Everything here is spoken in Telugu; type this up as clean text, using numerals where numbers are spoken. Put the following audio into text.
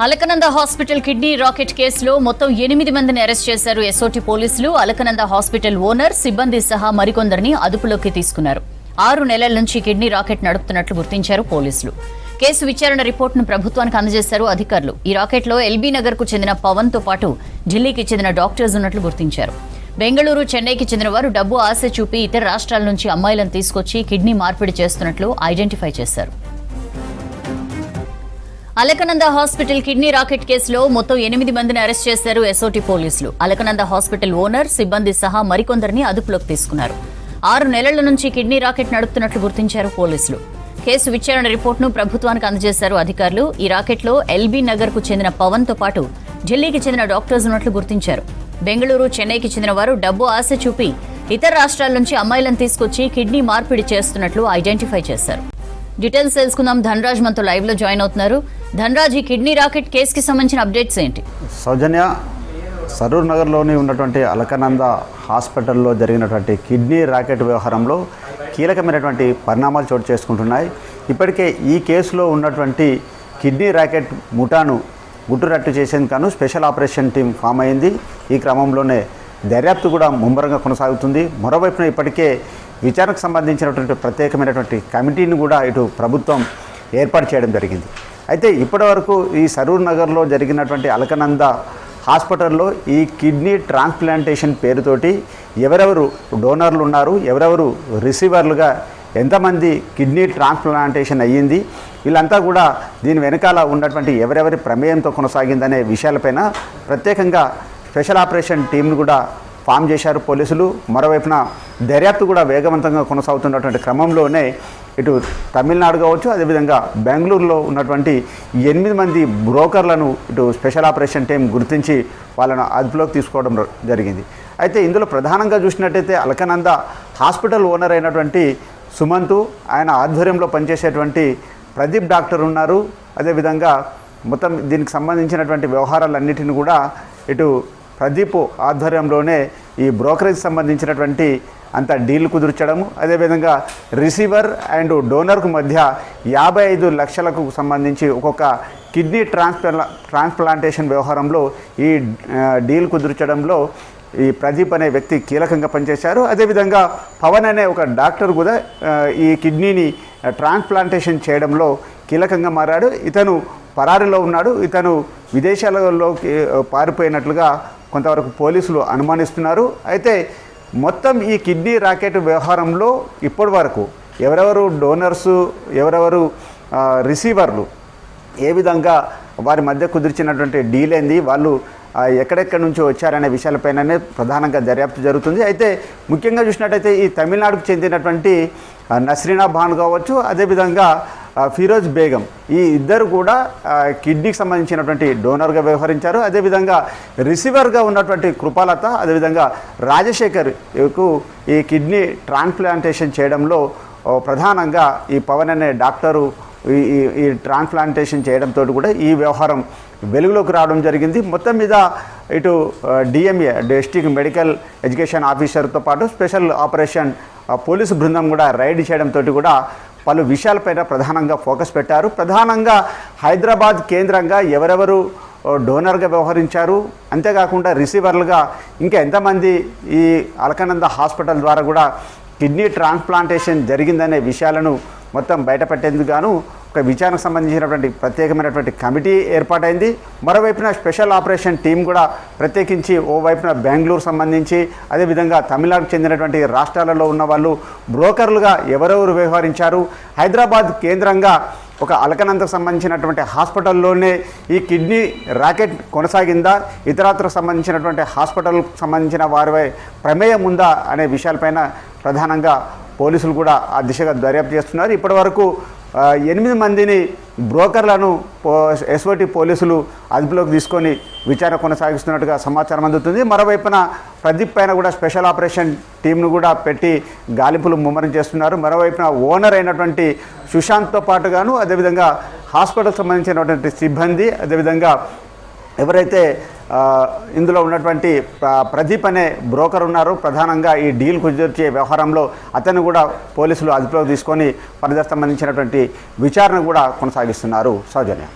అలకనంద హాస్పిటల్ కిడ్నీ రాకెట్ కేసులో మొత్తం 8 మందిని అరెస్ట్ చేశారు ఎస్ఓటీ పోలీసులు. అలకనంద హాస్పిటల్ ఓనర్, సిబ్బంది సహా మరికొందరిని అదుపులోకి తీసుకున్నారు. 6 నెలల నుంచి కిడ్నీ రాకెట్ నడుపుతున్నట్లు గుర్తించారు పోలీసులు. కేసు విచారణ రిపోర్టును ప్రభుత్వానికి అందజేశారు అధికారులు. ఈ రాకెట్లో ఎల్బీ నగర్ కు చెందిన పవన్ తో పాటు ఢిల్లీకి చెందిన డాక్టర్స్ ఉన్నట్లు గుర్తించారు. బెంగళూరు, చెన్నైకి చెందిన వారు డబ్బు ఆశ చూపి ఇతర రాష్ట్రాల నుంచి అమ్మాయిలను తీసుకొచ్చి కిడ్నీ మార్పిడి చేస్తున్నట్లు ఐడెంటిఫై చేశారు. అలకనంద హాస్పిటల్ కిడ్నీ రాకెట్ కేసులో మొత్తం 8 మందిని అరెస్ట్ చేశారు ఎస్ఓటీ పోలీసులు. అలకనంద హాస్పిటల్ ఓనర్, సిబ్బంది సహా మరికొందరిని అదుపులోకి తీసుకున్నారు. 6 నెలల నుంచి కిడ్నీ రాకెట్ నడుపుతున్నట్లు గుర్తించారు పోలీసులు. కేసు విచారణ రిపోర్టును ప్రభుత్వానికి అందజేశారు అధికారులు. ఈ రాకెట్లో ఎల్బీ నగర్ కు చెందిన పవన్ తో పాటు ఢిల్లీకి చెందిన డాక్టర్స్ ఉన్నట్లు గుర్తించారు. బెంగళూరు, చెన్నైకి చెందిన వారు డబ్బు ఆశ చూపి ఇతర రాష్ట్రాల నుంచి అమ్మాయిలను తీసుకొచ్చి కిడ్నీ మార్పిడి చేస్తున్నట్లు ఐడెంటిఫై చేశారు. డీటెయిల్స్ తెలుసుకుందాం. ధనరాజ్ మనతో లైవ్ లో జాయిన్ అవుతున్నారు. ధనరాజ్, ఈ కిడ్నీ రాకెట్ కేసుకి సంబంధించిన అప్డేట్స్ ఏంటి? సౌజన్య, సరూర్ నగర్లోని ఉన్నటువంటి అలకనంద హాస్పిటల్లో జరిగినటువంటి కిడ్నీ రాకెట్ వ్యవహారంలో కీలకమైనటువంటి పరిణామాలు చోటు చేసుకుంటున్నాయి. ఇప్పటికే ఈ కేసులో ఉన్నటువంటి కిడ్నీ రాకెట్ ముఠాను గుట్టురట్టు చేసేందుకు స్పెషల్ ఆపరేషన్ టీం ఫామ్ అయింది. ఈ క్రమంలోనే దర్యాప్తు కూడా ముమ్మరంగా కొనసాగుతుంది. మరోవైపున ఇప్పటికే విచారణకు సంబంధించినటువంటి ప్రత్యేకమైనటువంటి కమిటీని కూడా ఇటు ప్రభుత్వం ఏర్పాటు చేయడం జరిగింది. అయితే ఇప్పటివరకు ఈ సరూర్ నగర్లో జరిగినటువంటి అలకనంద హాస్పిటల్లో ఈ కిడ్నీ ట్రాన్స్ప్లాంటేషన్ పేరుతోటి ఎవరెవరు డోనర్లు ఉన్నారు, ఎవరెవరు రిసీవర్లుగా, ఎంతమంది కిడ్నీ ట్రాన్స్ప్లాంటేషన్ అయ్యింది, వీళ్ళంతా కూడా దీని వెనకాల ఉన్నటువంటి ఎవరెవరి ప్రమేయంతో కొనసాగిందనే విషయాలపైన ప్రత్యేకంగా స్పెషల్ ఆపరేషన్ టీంను కూడా ఫామ్ చేశారు పోలీసులు. మరోవైపున దర్యాప్తు కూడా వేగవంతంగా కొనసాగుతున్నటువంటి క్రమంలోనే ఇటు తమిళనాడు కావచ్చు, అదేవిధంగా బెంగళూరులో ఉన్నటువంటి 8 మంది బ్రోకర్లను ఇటు స్పెషల్ ఆపరేషన్ టీం గుర్తించి వాళ్ళను అదుపులోకి తీసుకోవడం జరిగింది. అయితే ఇందులో ప్రధానంగా చూసినట్టయితే అలకనంద హాస్పిటల్ ఓనర్ అయినటువంటి సుమంతు, ఆయన ఆధ్వర్యంలో పనిచేసేటువంటి ప్రదీప్ డాక్టర్ ఉన్నారు. అదేవిధంగా మొత్తం దీనికి సంబంధించినటువంటి వ్యవహారాలన్నిటిని కూడా ఇటు ప్రదీప్ ఆధ్వర్యంలోనే ఈ బ్రోకరేజ్ సంబంధించినటువంటి అంత డీల్ కుదుర్చడము, అదేవిధంగా రిసీవర్ అండ్ డోనర్కు మధ్య 55 లక్షలకు సంబంధించి ఒక్కొక్క కిడ్నీ ట్రాన్స్ప్లాంటేషన్ వ్యవహారంలో ఈ డీల్ కుదుర్చడంలో ఈ ప్రదీప్ అనే వ్యక్తి కీలకంగా పనిచేశారు. అదేవిధంగా పవన్ అనే ఒక డాక్టర్ కూడా ఈ కిడ్నీని ట్రాన్స్ప్లాంటేషన్ చేయడంలో కీలకంగా మారాడు. ఇతను పరారీలో ఉన్నాడు. ఇతను విదేశాలలోకి పారిపోయినట్లుగా కొంతవరకు పోలీసులు అనుమానిస్తున్నారు. అయితే మొత్తం ఈ కిడ్నీ రాకెట్ వ్యవహారంలో ఇప్పటి వరకు ఎవరెవరు డోనర్సు, ఎవరెవరు రిసీవర్లు, ఏ విధంగా వారి మధ్య కుదిర్చినటువంటి డీల్ ఏంది, వాళ్ళు ఎక్కడెక్కడి నుంచి వచ్చారనే విషయాలపైననే ప్రధానంగా దర్యాప్తు జరుగుతుంది. అయితే ముఖ్యంగా చూసినట్టయితే ఈ తమిళనాడుకు చెందినటువంటి నస్రీనా భాన్ కావచ్చు, అదేవిధంగా ఫిరోజ్ బేగం, ఈ ఇద్దరు కూడా కిడ్నీకి సంబంధించినటువంటి డోనర్గా వ్యవహరించారు. అదేవిధంగా రిసీవర్గా ఉన్నటువంటి కృపాలత, అదేవిధంగా రాజశేఖర్కు ఈ కిడ్నీ ట్రాన్స్ప్లాంటేషన్ చేయడంలో ప్రధానంగా ఈ పవన్ అనే డాక్టరు ఈ ట్రాన్స్ప్లాంటేషన్ చేయడంతో కూడా ఈ వ్యవహారం వెలుగులోకి రావడం జరిగింది. మొత్తం మీద ఇటు డిఎంఏ, డిస్ట్రిక్ట్ మెడికల్ ఎడ్యుకేషన్ ఆఫీసర్తో పాటు స్పెషల్ ఆపరేషన్ పోలీసు బృందం కూడా రైడ్ చేయడంతో కూడా పలు విషయాలపైన ప్రధానంగా ఫోకస్ పెట్టారు. ప్రధానంగా హైదరాబాద్ కేంద్రంగా ఎవరెవరు డోనర్గా వ్యవహరించారు, అంతేకాకుండా రిసీవర్లుగా ఇంకా ఎంతమంది ఈ అలకనంద హాస్పిటల్ ద్వారా కూడా కిడ్నీ ట్రాన్స్ప్లాంటేషన్ జరిగిందనే విషయాలను మొత్తం బయటపెట్టేందుకు గాను ఒక విచారణకు సంబంధించినటువంటి ప్రత్యేకమైనటువంటి కమిటీ ఏర్పాటైంది. మరోవైపున స్పెషల్ ఆపరేషన్ టీం కూడా ప్రత్యేకించి ఓవైపున బెంగళూరు సంబంధించి, అదేవిధంగా తమిళనాడుకు చెందినటువంటి రాష్ట్రాలలో ఉన్న వాళ్ళు బ్రోకర్లుగా ఎవరెవరు వ్యవహరించారు, హైదరాబాద్ కేంద్రంగా ఒక అలకనందకు సంబంధించినటువంటి హాస్పిటల్లోనే ఈ కిడ్నీ రాకెట్ కొనసాగిందా, ఇతరత్రకు సంబంధించినటువంటి హాస్పిటల్కు సంబంధించిన వారి ప్రమేయం ఉందా అనే విషయాలపైన ప్రధానంగా పోలీసులు కూడా ఆ దిశగా దర్యాప్తు చేస్తున్నారు. ఇప్పటివరకు 8 మందిని బ్రోకర్లను ఎస్ఓటీ పోలీసులు అదుపులోకి తీసుకొని విచారణ కొనసాగిస్తున్నట్టుగా సమాచారం అందుతుంది. మరోవైపున ప్రదీప్ పైన కూడా స్పెషల్ ఆపరేషన్ టీంను కూడా పెట్టి గాలింపులు ముమ్మరం చేస్తున్నారు. మరోవైపున ఓనర్ అయినటువంటి సుశాంత్తో పాటుగాను, అదేవిధంగా హాస్పిటల్కి సంబంధించినటువంటి సిబ్బంది, అదేవిధంగా ఎవరైతే ఇందులో ఉన్నటువంటి ప్రదీప్ అనే బ్రోకర్ ఉన్నారో ప్రధానంగా ఈ డీల్ కుదిర్చే వ్యవహారంలో అతను కూడా పోలీసులు అదుపులోకి తీసుకొని ఫర్దర్ సంబంధించినటువంటి విచారణ కూడా కొనసాగిస్తున్నారు. సౌజన్య.